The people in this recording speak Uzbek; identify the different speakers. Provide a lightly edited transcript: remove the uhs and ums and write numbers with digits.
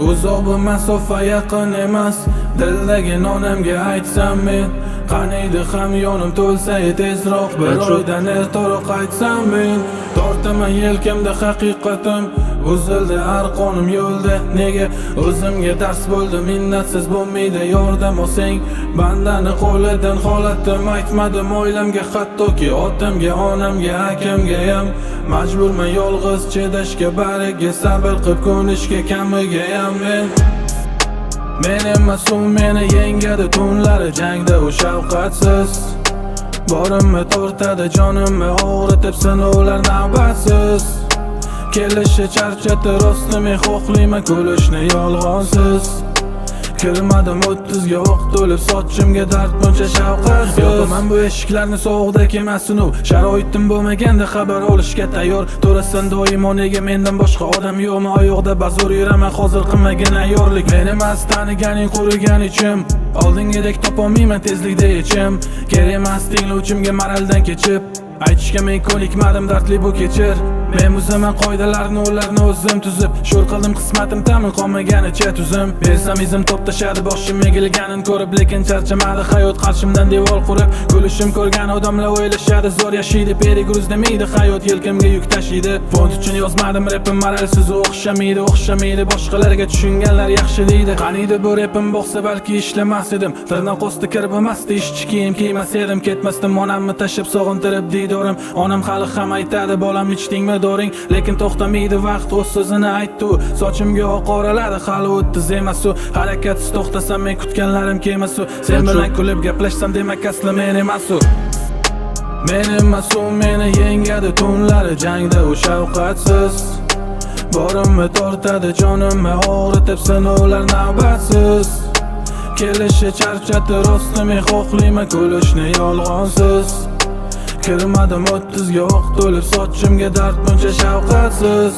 Speaker 1: Uzoq bu masofa yaqin emas, dildagi nonimga aytsam men. Qaniydi ham yonim to'lsa tezroq, bir oydan ertaroq aytsam men. Tortaman yelkamda haqiqatim, uzildi arqonim yo'lda. Nega o'zimga dars bo'ldi, minnatsiz bo'lmaydi yordam olsang. Bandani qo'lidan holatim aytmadim oilamga, hattoki otamga, onamga, akamga ham. Majburman yolg'iz chidashga, bariga sabr qilib ko'nishga, kamiga ham men emas u meni yengadi tunlari jangda u shafqatsiz. Borimni tortadi jonimni og'ritib sinovlar navbatsiz. Kelishi charchatdi rosti, men xohlayman kulishni yolg'onsiz. Kirmadim 30 ga o'q to'lib sochimga dard buncha shafqatsiz. Yopaman bu eshiklarni sovuqda kelmasin u, sharoitim bo'lmaganda xabar olishga tayyor. To'rasan doimo nega mendan boshqa odam yo'qmi? Oyoqda bazur yuraman hozir qilmagan ayyorlik. Men emas taniganing qurigan ichim, oldingidek topolmayman tezlikda yechim. Kerak emas tinglovchimga maraldan kechib, aytishga men ko'nikmadim dardli bu kechir. Men buzaman qoidalarni, ularni o'zim tuzib, sho'r qildim qismatim ta'min qolmaganicha tuzim. Bersam izim top tashadi boshim egilganin ko'rib, lekin charchamadi hayot qarshimdan devor qurib. Kulishim ko'rgan odamlar o'ylashadi zo'r yashaydi, perigruz demaydi hayot yelkamga yuk tashiydi. Fond uchun yozmadim rapim, moralsiz o'xshamaydi boshqalarga, tushunganlar yaxshi deydi. Qaniydi bu rapim bo'lsa balki ishlamas edim, tirnoq osti kirib emasdi, ishchi kiyim kiymas edim. Ketmasdim onamni tashib sog'intirib diydorim. Onam hali ham aytadi bolam ichdingmi doring, lekin to'xtamaydi vaqt o'z so'zini aytdi u. Sochimga oq oraladi hali 30 emas u, harakatsiz to'xtasam men kutganlarim kelmas u. Sen bilan kulib gaplashsam demak asli men emas u. Men emas u meni yengadi tunlari jangda u shafqatsiz. Borimni tortadi jonimni og'ritib sinovlar navbatsiz. Kelishi charchatdi rosti, men xohlayman kulishni yolg'onsiz. Kirmadim 30 ga o'q to'lib sochimga dard buncha shafqatsiz.